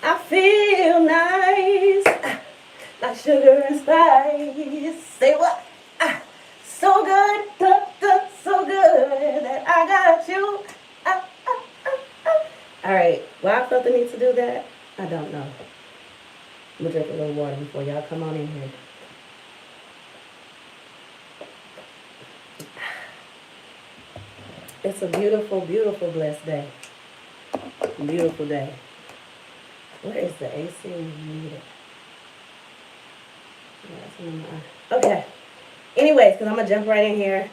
I feel nice, like sugar and spice. Say what? So good, so good that I got you. All right. Why I felt the need to do that, I don't know. I'm gonna drink a little water before y'all come on in here. It's a beautiful, beautiful, blessed day. Beautiful day. Where is the AC when you need it? Okay. Anyways, because I'm going to jump right in here.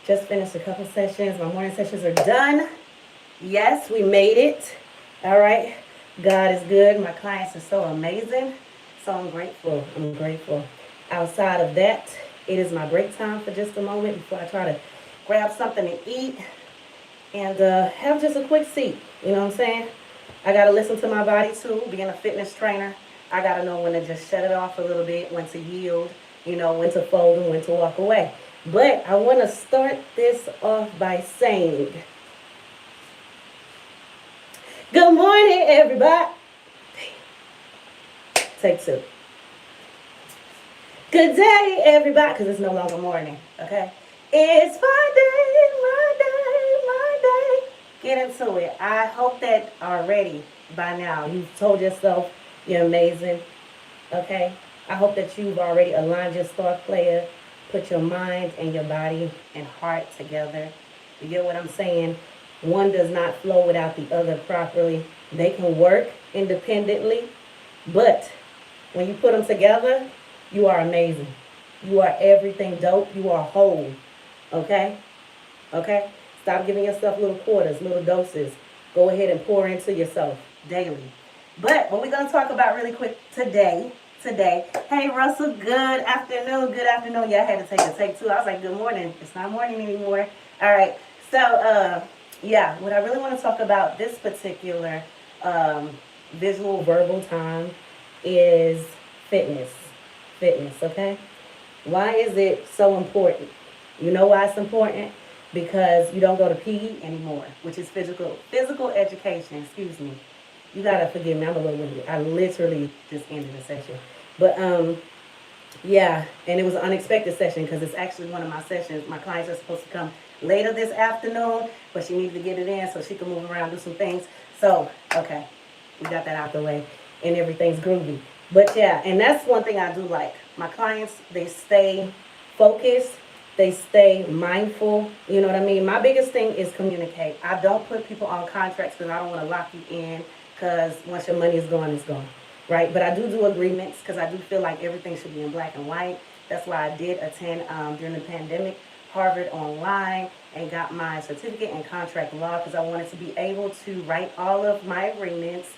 Just finished a couple sessions. My morning sessions are done. Yes, we made it. All right. God is good. My clients are so amazing. So I'm grateful. I'm grateful. Outside of that, it is my break time for just a moment before I try to grab something to eat and have just a quick seat. You know what I'm saying? I got to listen to my body too. Being a fitness trainer, I got to know when to just shut it off a little bit, when to yield, you know, when to fold and when to walk away. But I want to start this off by saying, good morning, everybody. Take two. Good day, everybody, because it's no longer morning, okay? It's my day. Get into it. I hope that already by now you've told yourself you're amazing, okay? I hope that you've already aligned your star player, put your mind and your body and heart together. You get what I'm saying? One does not flow without the other properly. They can work independently, but when you put them together, you are amazing. You are everything dope. You are whole. Okay? Okay? Stop giving yourself little quarters, little doses. Go ahead and pour into yourself daily. But what we're going to talk about really quick today. Hey, Russell, good afternoon. Good afternoon. Yeah, I had to take two. I was like, good morning. It's not morning anymore. All right. So, yeah, what I really want to talk about this particular visual verbal time is fitness. Fitness, okay? Why is it so important? You know why it's important? Because you don't go to PE anymore, which is physical education, excuse me. You gotta forgive me, I'm a little winded. I literally just ended the session. But yeah, and it was an unexpected session because it's actually one of my sessions. My clients are supposed to come later this afternoon, but she needed to get it in so she can move around, do some things. So, okay, we got that out the way and everything's groovy. But yeah, and that's one thing I do like. My clients, they stay focused, they stay mindful. You know what I mean? My biggest thing is communicate. I don't put people on contracts because I don't want to lock you in, because once your money is gone, it's gone. Right? But I do agreements because I do feel like everything should be in black and white. That's why I did attend during the pandemic Harvard online and got my certificate in contract law because I wanted to be able to write all of my agreements,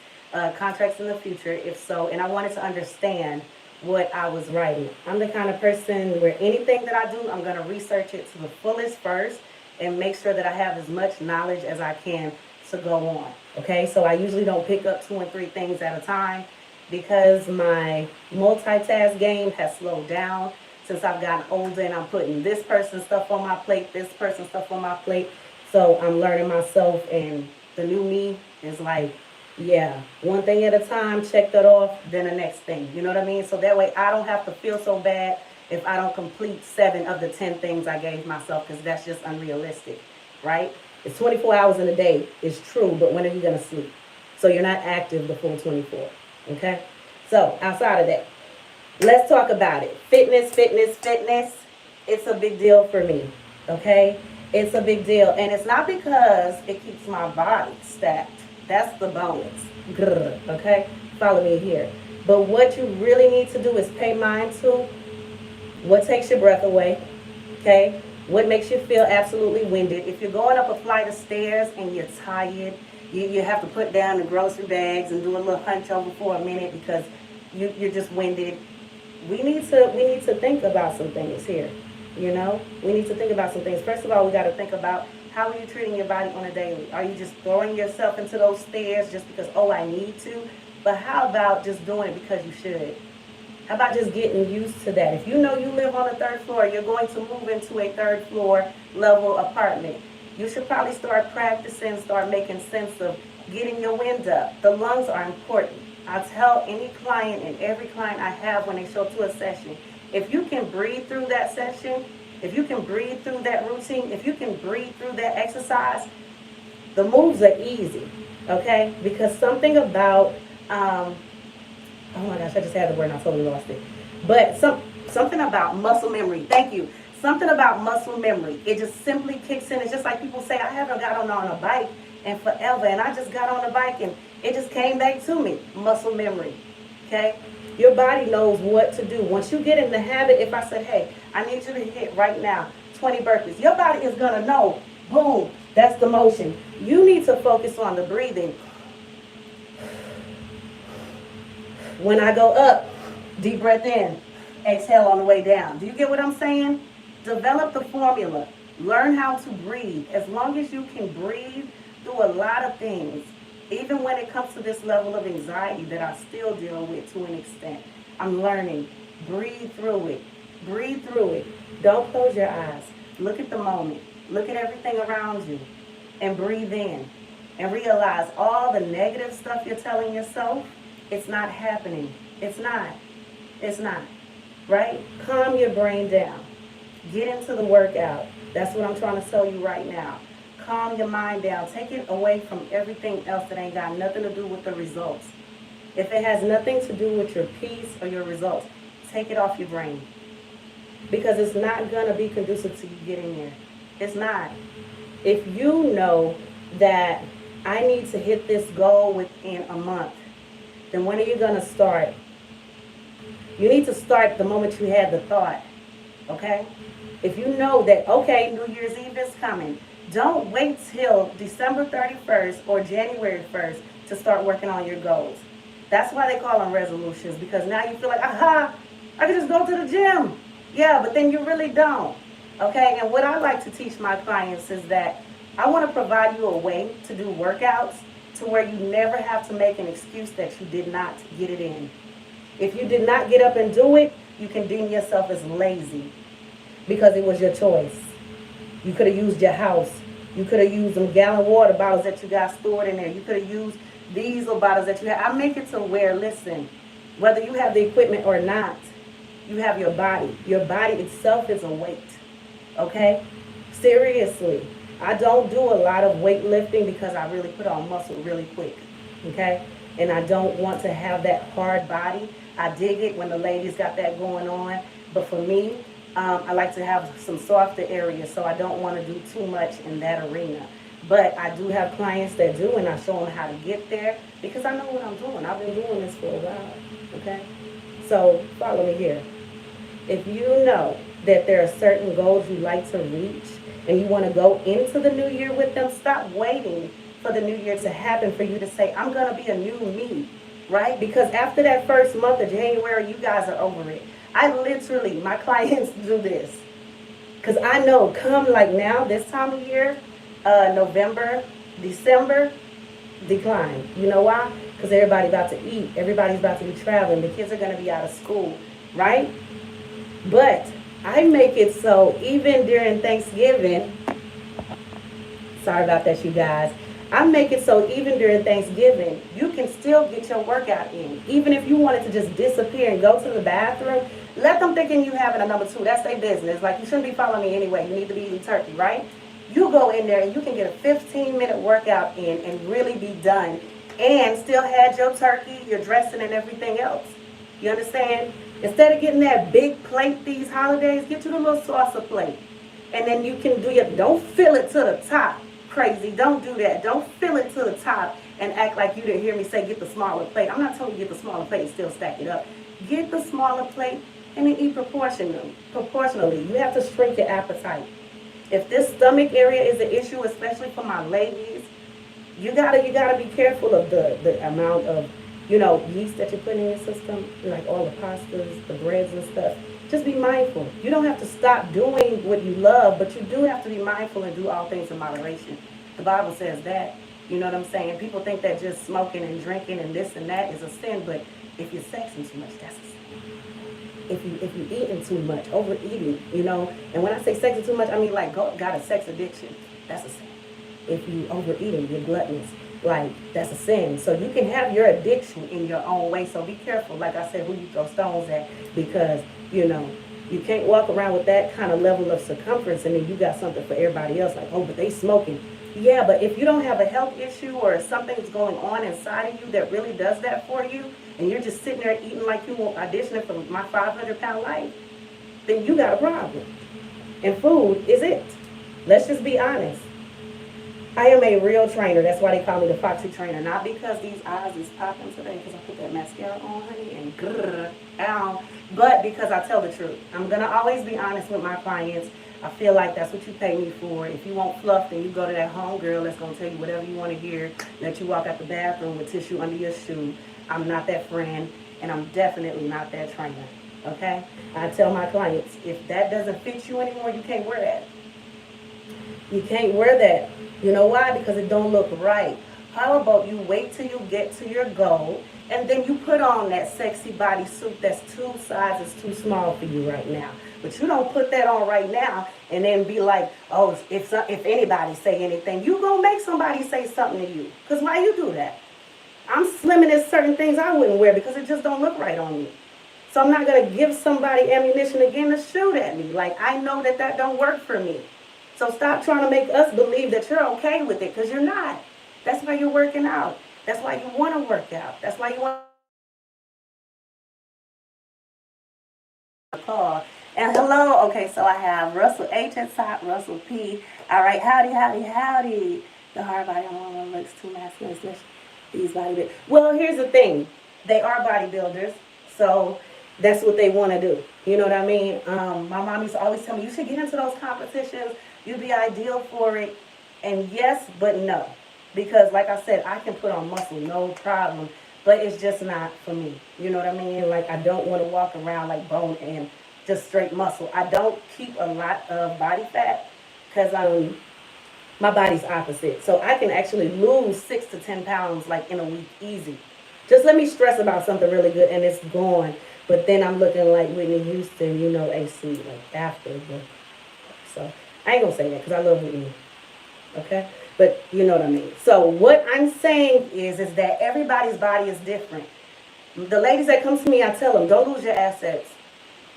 contracts in the future, if so, and I wanted to understand what I was writing. I'm the kind of person where anything that I do, I'm going to research it to the fullest first and make sure that I have as much knowledge as I can to go on. Okay, so I usually don't pick up 2 and 3 things at a time because my multitask game has slowed down since I've gotten older and I'm putting this person's stuff on my plate, this person's stuff on my plate. So I'm learning myself, and the new me is like, yeah, one thing at a time, check that off, then the next thing. You know what I mean? So that way I don't have to feel so bad if I don't complete 7 of the 10 things I gave myself, because that's just unrealistic, right? It's 24 hours in a day. It's true, but when are you going to sleep? So you're not active the full 24, okay? So outside of that, let's talk about it. Fitness. It's a big deal for me, okay? It's a big deal. And it's not because it keeps my body stacked. That's the bonus. Grr, okay? Follow me here. But what you really need to do is pay mind to what takes your breath away, okay? What makes you feel absolutely winded. If you're going up a flight of stairs and you're tired, you have to put down the grocery bags and do a little hunch over for a minute because you're just winded. We need to think about some things here, you know? We need to think about some things. First of all, we got to think about, how are you treating your body on a daily? Are you just throwing yourself into those stairs just because, oh, I need to? But how about just doing it because you should? How about just getting used to that? If you know you live on the 3rd floor, you're going to move into a 3rd floor level apartment. You should probably start practicing, start making sense of getting your wind up. The lungs are important. I tell any client and every client I have when they show up to a session, if you can breathe through that session, if you can breathe through that routine, if you can breathe through that exercise, the moves are easy, okay? Because something about, oh my gosh, I just had the word and I totally lost it. But something about muscle memory, thank you. Something about muscle memory, it just simply kicks in. It's just like people say, I haven't got on a bike in forever, and I just got on a bike and it just came back to me. Muscle memory, okay? Your body knows what to do. Once you get in the habit, if I said, hey, I need you to hit right now 20 burpees, your body is going to know, boom, that's the motion. You need to focus on the breathing. When I go up, deep breath in, exhale on the way down. Do you get what I'm saying? Develop the formula. Learn how to breathe. As long as you can breathe through a lot of things, even when it comes to this level of anxiety that I still deal with to an extent, I'm learning. Breathe through it. Breathe through it. Don't close your eyes. Look at the moment. Look at everything around you and breathe in and realize all the negative stuff you're telling yourself, it's not happening. It's not. It's not. Right? Calm your brain down. Get into the workout. That's what I'm trying to tell you right now. Calm your mind down. Take it away from everything else that ain't got nothing to do with the results. If it has nothing to do with your peace or your results, take it off your brain. Because it's not going to be conducive to you getting there. It's not. If you know that I need to hit this goal within a month, then when are you going to start? You need to start the moment you had the thought. Okay? If you know that, okay, New Year's Eve is coming, don't wait till December 31st or January 1st to start working on your goals. That's why they call them resolutions, because now you feel like, aha, I can just go to the gym. Yeah, but then you really don't. Okay, and what I like to teach my clients is that I want to provide you a way to do workouts to where you never have to make an excuse that you did not get it in. If you did not get up and do it, you can deem yourself as lazy because it was your choice. You could have used your house. You could have used them gallon water bottles that you got stored in there. You could have used diesel bottles that you had. I make it to where, listen, whether you have the equipment or not, you have your body. Your body itself is a weight. Okay? Seriously. I don't do a lot of weightlifting because I really put on muscle really quick. Okay? And I don't want to have that hard body. I dig it when the ladies got that going on. But for me, I like to have some softer areas, so I don't want to do too much in that arena. But I do have clients that do, and I show them how to get there because I know what I'm doing. I've been doing this for a while. Okay? So follow me here. If you know that there are certain goals you like to reach and you want to go into the new year with them, stop waiting for the new year to happen for you to say, I'm going to be a new me, right? Because after that first month of January, you guys are over it. I literally, my clients do this. Because I know come like now, this time of year, November, December, decline. You know why? Because everybody's about to eat. Everybody's about to be traveling. The kids are going to be out of school, right? But I make it so even during Thanksgiving, sorry about that, you guys. I make it so even during Thanksgiving, you can still get your workout in. Even if you wanted to just disappear and go to the bathroom, let them thinking you having a number two. That's their business. Like, you shouldn't be following me anyway. You need to be eating turkey, right? You go in there and you can get a 15-minute workout in and really be done and still had your turkey, your dressing, and everything else. You understand? Instead of getting that big plate these holidays, get you the little salsa plate. And then you can do your, don't fill it to the top. Crazy. Don't do that. Don't fill it to the top and act like you didn't hear me say get the smaller plate. I'm not telling you get the smaller plate and still stack it up. Get the smaller plate and then eat proportionally. You have to shrink your appetite. If this stomach area is an issue, especially for my ladies, you gotta be careful of the amount of, yeast that you're putting in your system, like all the pastas, the breads and stuff. Just be mindful. You don't have to stop doing what you love, but you do have to be mindful and do all things in moderation. The Bible says that. You know what I'm saying? People think that just smoking and drinking and this and that is a sin, but if you're sexing too much, that's a sin. If you eating too much, overeating, and when I say sexing too much, I mean like got a sex addiction. That's a sin. If you overeating, you're gluttonous. Like, that's a sin. So you can have your addiction in your own way. So be careful, like I said, who you throw stones at, because, you know, you can't walk around with that kind of level of circumference and then you got something for everybody else. Like, oh, but they smoking. Yeah, but if you don't have a health issue or something's going on inside of you that really does that for you, and you're just sitting there eating like you want auditioning for my 500-pound life, then you got a problem. And food is it. Let's just be honest. I am a real trainer. That's why they call me the Foxy Trainer. Not because these eyes is popping today because I put that mascara on, honey, and grrr, ow. But because I tell the truth. I'm going to always be honest with my clients. I feel like that's what you pay me for. If you want fluff, then you go to that homegirl that's going to tell you whatever you want to hear. Let you walk out the bathroom with tissue under your shoe. I'm not that friend, and I'm definitely not that trainer. Okay? I tell my clients, if that doesn't fit you anymore, you can't wear that. You can't wear that. You know why? Because it don't look right. How about you wait till you get to your goal, and then you put on that sexy bodysuit that's 2 sizes too small for you right now. But you don't put that on right now and then be like, oh, if anybody say anything, you gonna make somebody say something to you. Because why you do that? I'm slimming at certain things I wouldn't wear because it just don't look right on me. So I'm not going to give somebody ammunition again to shoot at me. Like, I know that that don't work for me. So stop trying to make us believe that you're okay with it, because you're not. That's why you're working out. That's why you want to work out. That's why you want to call. And hello. Okay, so I have Russell H at top, Russell P. All right, howdy, howdy, howdy. The hard body looks too masculine, especially these bodybuilders. Well, here's the thing. They are bodybuilders, so that's what they want to do. You know what I mean? My mom used to always tell me, you should get into those competitions. You'd be ideal for it. And yes, but no. Because like I said, I can put on muscle, no problem. But it's just not for me. You know what I mean? Like, I don't want to walk around like bone and just straight muscle. I don't keep a lot of body fat because my body's opposite. So I can actually lose 6 to 10 pounds like in a week easy. Just let me stress about something really good and it's gone. But then I'm looking like Whitney Houston, you know, AC, like after the. So I ain't gonna say that because I love Whitney. Okay? But you know what I mean. So what I'm saying is that everybody's body is different. The ladies that come to me, I tell them, don't lose your assets.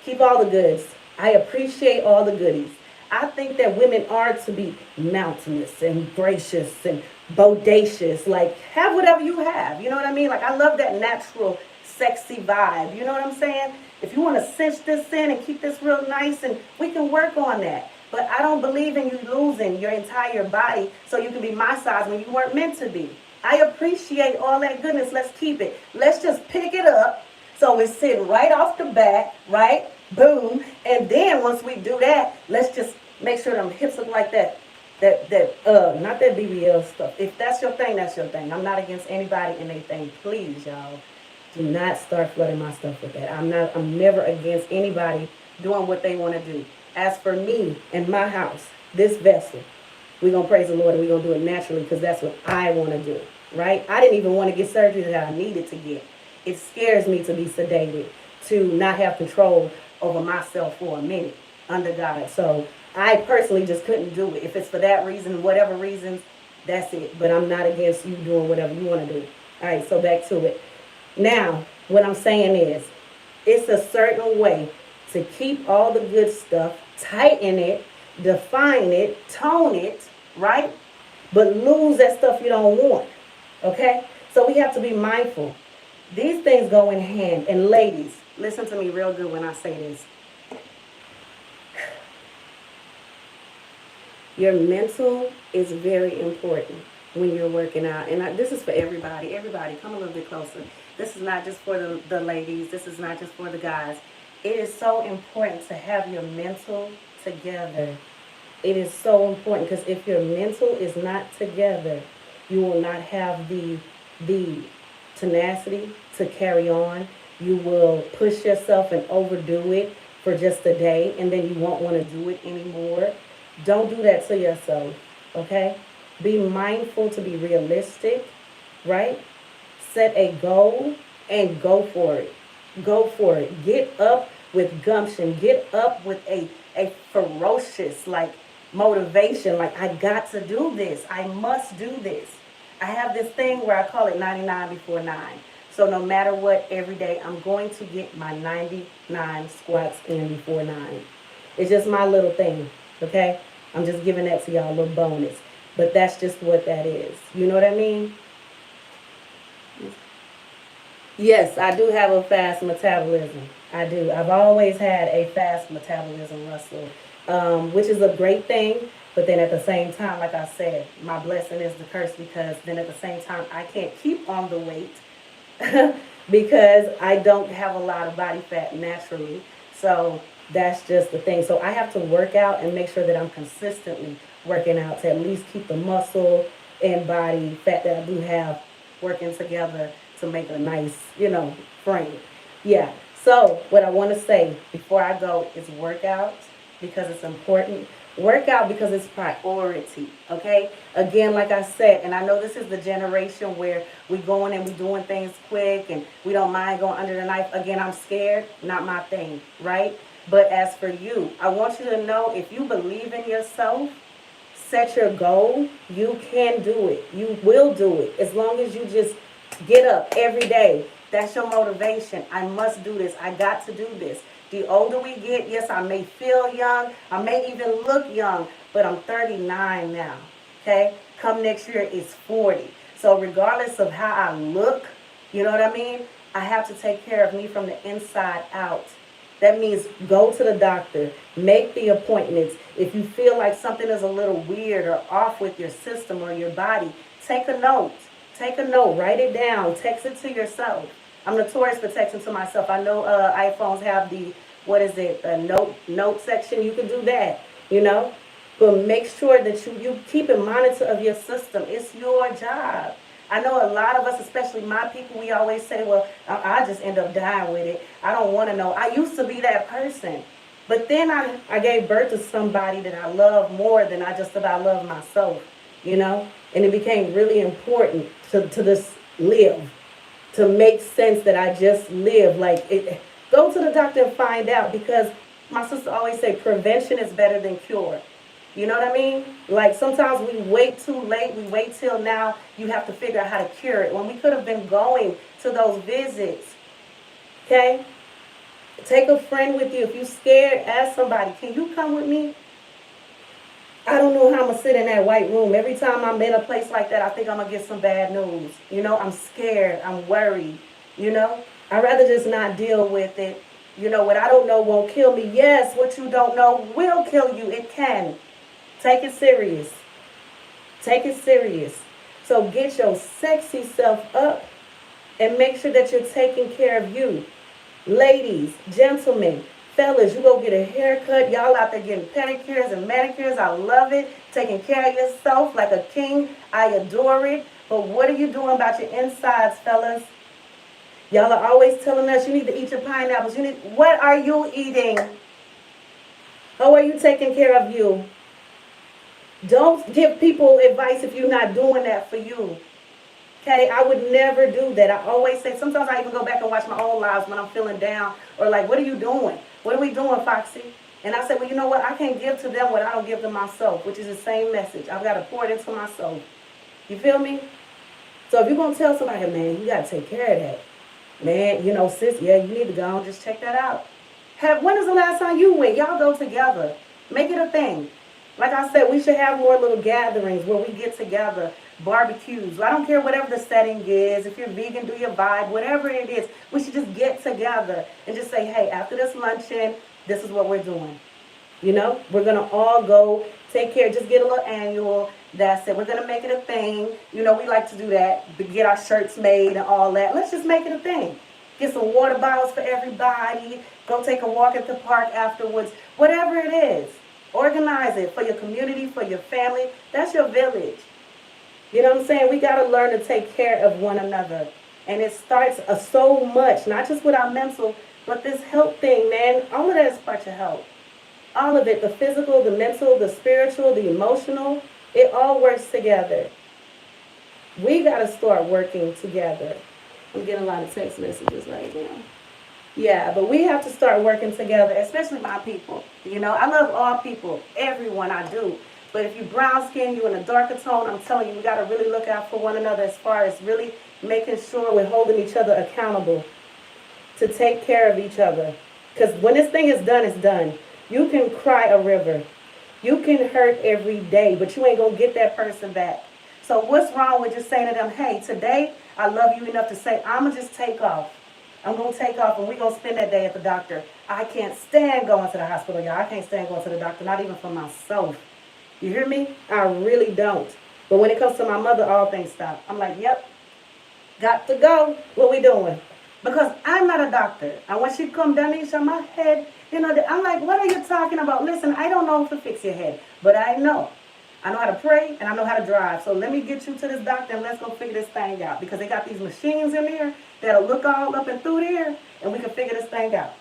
Keep all the goods. I appreciate all the goodies. I think that women are to be mountainous and gracious and bodacious. Like, have whatever you have. You know what I mean? Like, I love that natural, sexy vibe. You know what I'm saying? If you want to cinch this in and keep this real nice, and we can work on that. But I don't believe in you losing your entire body so you can be my size when you weren't meant to be. I appreciate all that goodness. Let's keep it. Let's just pick it up so it's sitting right off the back, right? Boom. And then once we do that, let's just make sure them hips look like that. Not that BBL stuff. If that's your thing, that's your thing. I'm not against anybody and anything. Please, y'all, do not start flooding my stuff with that. I'm never against anybody doing what they want to do. As for me and my house, this vessel, we're going to praise the Lord and we're going to do it naturally because that's what I want to do, right? I didn't even want to get surgery that I needed to get. It scares me to be sedated, to not have control over myself for a minute under God. So I personally just couldn't do it. If it's for that reason, whatever reasons, that's it. But I'm not against you doing whatever you want to do. All right, so back to it. Now, what I'm saying is, it's a certain way to keep all the good stuff, tighten it, define it, tone it, right? But lose that stuff you don't want, okay? So we have to be mindful. These things go in hand. And ladies, listen to me real good when I say this. Your mental is very important when you're working out. And this is for everybody. Everybody, come a little bit closer. This is not just for the ladies. This is not just for the guys. It is so important to have your mental together. It is so important because if your mental is not together, you will not have the tenacity to carry on. You will push yourself and overdo it for just a day, and then you won't want to do it anymore. Don't do that to yourself, okay? Be mindful to be realistic, right? Set a goal and go for it. Go for it. Get up with gumption. Get up with a ferocious, like, motivation. Like, I got to do this. I must do this. I have this thing where I call it 99 before 9. So no matter what, every day I'm going to get my 99 squats in before 9. It's just my little thing, okay? I'm just giving that to y'all, a little bonus. But that's just what that is. You know what I mean? Yes, I do have a fast metabolism. I do. I've always had a fast metabolism, Russell, which is a great thing. But then at the same time, like I said, my blessing is the curse because then at the same time, I can't keep on the weight because I don't have a lot of body fat naturally. So that's just the thing. So I have to work out and make sure that I'm consistently working out to at least keep the muscle and body fat that I do have working together to make a nice, frame. Yeah. So what I want to say before I go is work out because it's important. Work out because it's priority. Okay. Again, like I said, and I know this is the generation where we going and we doing things quick and we don't mind going under the knife. Again, I'm scared. Not my thing. Right. But as for you, I want you to know if you believe in yourself, set your goal, you can do it. You will do it as long as you just get up every day. That's your motivation. I must do this. I got to do this. The older we get, yes, I may feel young. I may even look young, but I'm 39 now. Okay? Come next year, it's 40. So regardless of how I look, you know what I mean? I have to take care of me from the inside out. That means go to the doctor, make the appointments. If you feel like something is a little weird or off with your system or your body, take a note. Take a note, write it down, text it to yourself. I'm notorious for texting to myself. I know iPhones have the, note section. You can do that, But make sure that you keep a monitor of your system. It's your job. I know a lot of us, especially my people, we always say, well, I just end up dying with it. I don't want to know. I used to be that person. But then I gave birth to somebody that I love more than I just about love myself, And it became really important to just live, to make sense that I just live. Go to the doctor and find out because my sister always say prevention is better than cure. You know what I mean? Like sometimes we wait too late. We wait till now. You have to figure out how to cure it. When we could have been going to those visits. Okay? Take a friend with you. If you're scared, ask somebody, can you come with me? I don't know how I'm going to sit in that white room. Every time I'm in a place like that, I think I'm going to get some bad news. I'm scared. I'm worried. I'd rather just not deal with it. What I don't know won't kill me. Yes, what you don't know will kill you. It can. Take it serious. Take it serious. So get your sexy self up and make sure that you're taking care of you. Ladies, gentlemen, fellas, you go get a haircut. Y'all out there getting pedicures and manicures. I love it. Taking care of yourself like a king. I adore it. But what are you doing about your insides, fellas? Y'all are always telling us you need to eat your pineapples. What are you eating? How are you taking care of you? Don't give people advice if you're not doing that for you. Okay, I would never do that. I always say, sometimes I even go back and watch my own lives when I'm feeling down or like, what are you doing? What are we doing, Foxy? And I say, well, you know what? I can't give to them what I don't give to myself, which is the same message. I've got to pour it into myself. You feel me? So if you're going to tell somebody, man, you got to take care of that. Man, sis, yeah, you need to go and just check that out. When is the last time you went? Y'all go together. Make it a thing. Like I said, we should have more little gatherings where we get together, barbecues. I don't care whatever the setting is. If you're vegan, do your vibe, whatever it is. We should just get together and just say, hey, after this luncheon, this is what we're doing. We're going to all go take care. Just get a little annual. That's it. We're going to make it a thing. We like to do that. Get our shirts made and all that. Let's just make it a thing. Get some water bottles for everybody. Go take a walk at the park afterwards. Whatever it is. Organize it for your community, for your family. That's your village. You know what I'm saying? We got to learn to take care of one another. And it starts so much, not just with our mental, but this health thing, man. All of that is part of health. All of it, the physical, the mental, the spiritual, the emotional, it all works together. We got to start working together. I'm getting a lot of text messages right now. Yeah, but we have to start working together, especially my people. I love all people, everyone I do. But if you brown skin, you in a darker tone, I'm telling you, we got to really look out for one another as far as really making sure we're holding each other accountable to take care of each other. Because when this thing is done, it's done. You can cry a river. You can hurt every day, but you ain't going to get that person back. So what's wrong with just saying to them, hey, today I love you enough to say, I'm going to just take off. I'm going to take off and we're going to spend that day at the doctor. I can't stand going to the hospital, y'all. I can't stand going to the doctor, not even for myself. You hear me? I really don't. But when it comes to my mother, all things stop. I'm like, yep, got to go. What we doing? Because I'm not a doctor. And when she come down and on my head, you know, I'm like, what are you talking about? Listen, I don't know if to fix your head, but I know. I know how to pray and I know how to drive. So let me get you to this doctor and let's go figure this thing out. Because they got these machines in there that'll look all up and through there and we can figure this thing out.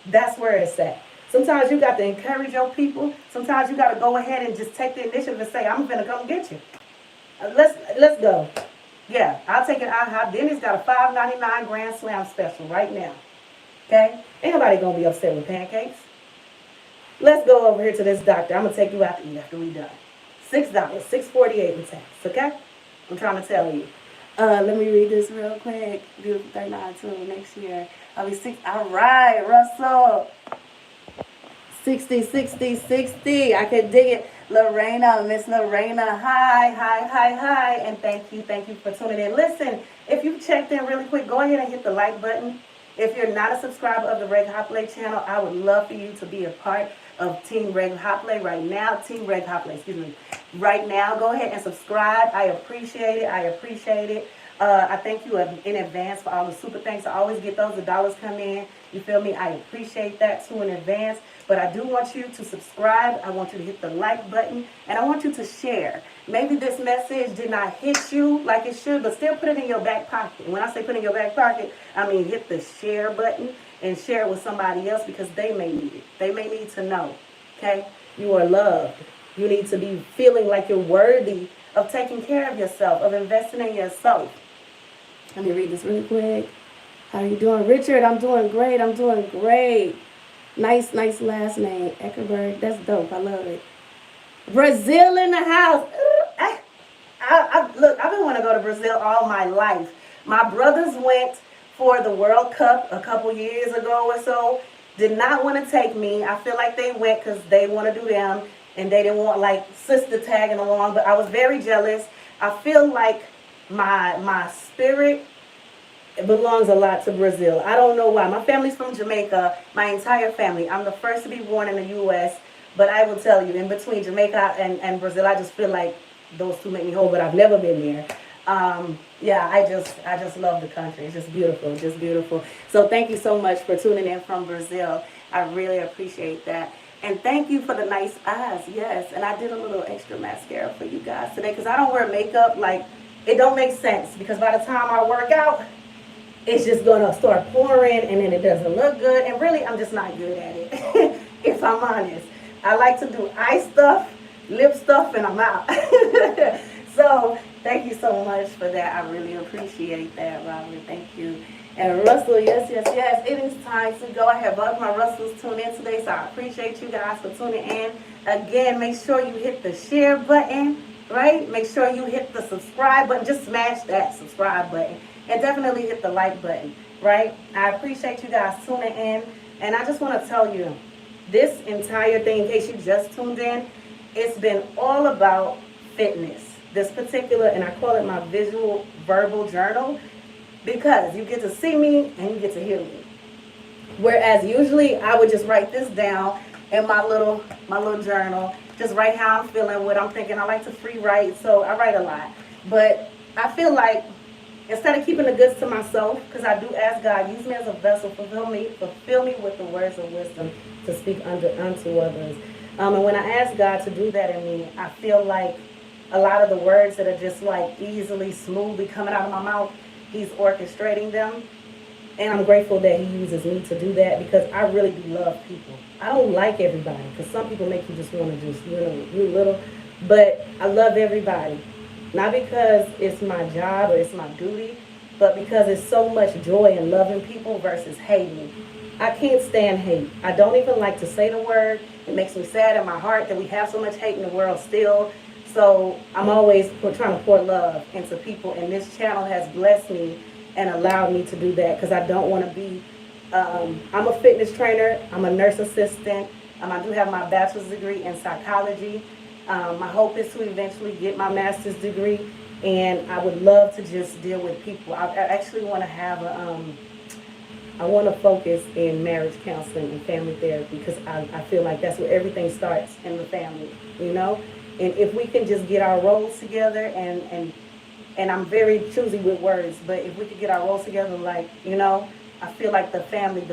That's where it's at. Sometimes you got to encourage your people. Sometimes you got to go ahead and just take the initiative and say, I'm going to come get you. Let's go. Yeah, I'll take it out. Denny's got a $5.99 Grand Slam special right now. Okay? Ain't nobody going to be upset with pancakes. Let's go over here to this doctor. I'm going to take you out to eat after we done. $6, $6.48 in tax, okay? I'm trying to tell you. Let me read this real quick. Beautiful 39 too next year. I'll be 6. All right, Russell. 60, 60, 60. I can dig it. Lorena, Miss Lorena. Hi. And thank you for tuning in. Listen, if you checked in really quick, go ahead and hit the like button. If you're not a subscriber of the REGHOPLÉT channel, I would love for you to be a part of Team REGHOPLÉT right now. Team REGHOPLÉT, excuse me. Right now, go ahead and subscribe. I appreciate it. I thank you in advance for all the super thanks. I always get those. The dollars come in. You feel me? I appreciate that too in advance. But I do want you to subscribe. I want you to hit the like button. And I want you to share. Maybe this message did not hit you like it should, but still put it in your back pocket. And when I say put it in your back pocket, I mean hit the share button and share it with somebody else because they may need it. They may need to know. Okay? You are loved. You need to be feeling like you're worthy of taking care of yourself, of investing in yourself. Let me read this really quick. How are you doing? Richard, I'm doing great. Nice last name. Eckerberg. That's dope. I love it. Brazil in the house. Look, I've been wanting to go to Brazil all my life. My brothers went for the World Cup a couple years ago or so. Did not want to take me. I feel like they went because they want to do them. And they didn't want like sister tagging along. But I was very jealous. I feel like my spirit belongs a lot to Brazil. I don't know why. My family's from Jamaica. My entire family. I'm the first to be born in the U.S. But I will tell you, in between Jamaica and Brazil, I just feel like those two make me whole. But I've never been there. Yeah, I just love the country. It's just beautiful. So thank you so much for tuning in from Brazil. I really appreciate that. And thank you for the nice eyes. Yes, and I did a little extra mascara for you guys today because I don't wear makeup. Like, it don't make sense because by the time I work out, it's just going to start pouring and then it doesn't look good. And really, I'm just not good at it, if I'm honest. I like to do eye stuff, lip stuff, and I'm out. So thank you so much for that. I really appreciate that, Robert. Thank you. And Russell, yes. It is time to go. I have both my Russells tuned in today, so I appreciate you guys for tuning in. Again, make sure you hit the share button, right? Make sure you hit the subscribe button. Just smash that subscribe button. And definitely hit the like button, right? I appreciate you guys tuning in. And I just want to tell you, this entire thing, in case you just tuned in, it's been all about fitness. This particular, and I call it my visual verbal journal, because you get to see me and you get to hear me. Whereas usually I would just write this down in my little journal, just write how I'm feeling, what I'm thinking. I like to free write, so I write a lot. But I feel like instead of keeping the goods to myself, because I do ask God, use me as a vessel, fulfill me with the words of wisdom to speak unto others. And when I ask God to do that in me, I feel like a lot of the words that are just like easily, smoothly coming out of my mouth, He's orchestrating them. And I'm grateful that He uses me to do that because I really do love people. I don't like everybody because some people make you just want to just, you little. But I love everybody. Not because it's my job or it's my duty, but because it's so much joy in loving people versus hating. I can't stand hate. I don't even like to say the word. It makes me sad in my heart that we have so much hate in the world still. So I'm always trying to pour love into people, and this channel has blessed me and allowed me to do that because I don't want to be. I'm a fitness trainer. I'm a nurse assistant. I do have my bachelor's degree in psychology. My hope is to eventually get my master's degree, and I would love to just deal with people. I actually want to have I want to focus in marriage counseling and family therapy because I feel like that's where everything starts in the family, you know? And if we can just get our roles together, and I'm very choosy with words, but if we could get our roles together, like, you know, I feel like the family,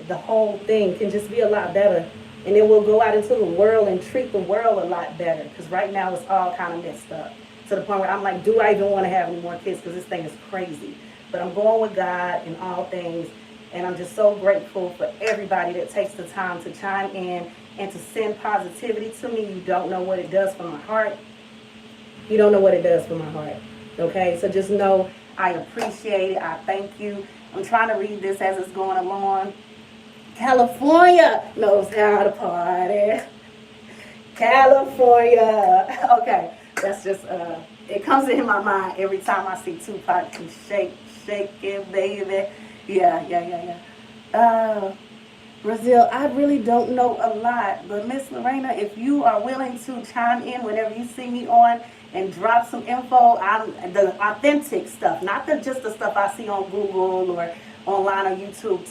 the whole thing can just be a lot better. And then we'll go out into the world and treat the world a lot better. Because right now it's all kind of messed up. To the point where I'm like, do I even want to have any more kids? Because this thing is crazy. But I'm going with God in all things. And I'm just so grateful for everybody that takes the time to chime in and to send positivity to me. You don't know what it does for my heart. You don't know what it does for my heart. Okay? So just know I appreciate it. I thank you. I'm trying to read this as it's going along. California knows how to party. California. Okay, that's just, it comes in my mind every time I see Tupac and shake it, baby. Yeah. Brazil, I really don't know a lot, but Miss Lorena, if you are willing to chime in whenever you see me on and drop some info, the authentic stuff, not just the stuff I see on Google or online on YouTube.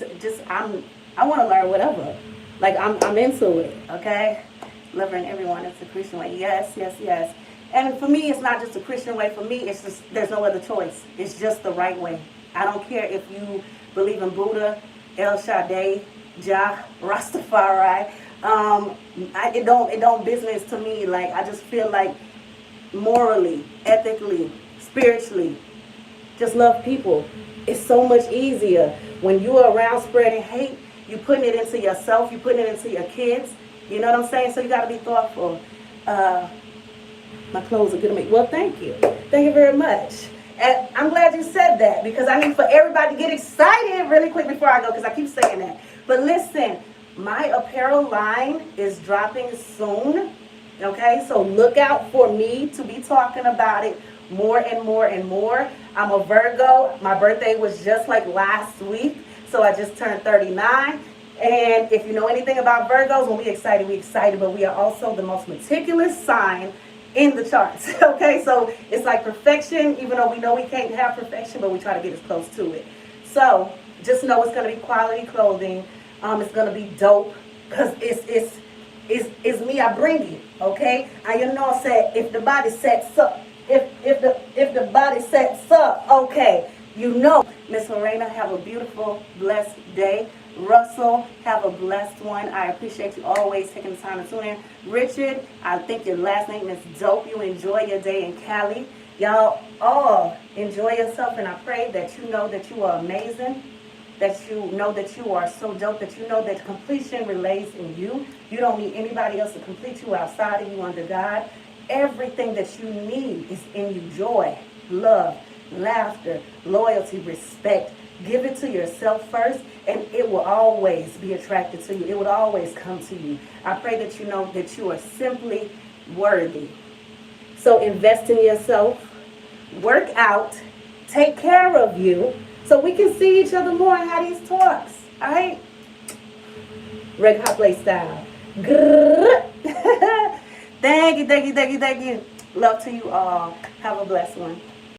I want to learn whatever. Like, I'm into it, okay? Loving everyone, it's a Christian way. Yes. And for me, it's not just a Christian way. For me, it's just, there's no other choice. It's just the right way. I don't care if you believe in Buddha, El Shaddai, Jah, Rastafari. It don't business to me. Like, I just feel like morally, ethically, spiritually, just love people. It's so much easier when you are around spreading hate. You putting it into yourself. You putting it into your kids. You know what I'm saying? So you got to be thoughtful. My clothes are good to me. Well, thank you. Thank you very much. And I'm glad you said that because I need for everybody to get excited really quick before I go because I keep saying that. But listen, my apparel line is dropping soon. Okay? So look out for me to be talking about it more and more and more. I'm a Virgo. My birthday was just like last week. So I just turned 39. And if you know anything about Virgos, when we excited, but we are also the most meticulous sign in the charts. Okay, so it's like perfection, even though we know we can't have perfection, but we try to get as close to it. So just know it's going to be quality clothing. It's going to be dope because it's me. I bring it. Okay, and you know, say if the body sets up, if the body sets up, okay, you know. Miss Lorena, have a beautiful, blessed day. Russell, have a blessed one. I appreciate you always taking the time to tune in. Richard, I think your last name is dope. You enjoy your day in Cali. Y'all all enjoy yourself, and I pray that you know that you are amazing, that you know that you are so dope, that you know that completion relays in you. You don't need anybody else to complete you outside of you under God. Everything that you need is in you. Joy, love, laughter, loyalty, respect. Give it to yourself first, and it will always be attracted to you. It will always come to you. I pray that you know that you are simply worthy. So invest in yourself, work out, take care of you, so we can see each other more and have these talks. All right? REGHOPLÉT style. Thank you. Love to you all. Have a blessed one.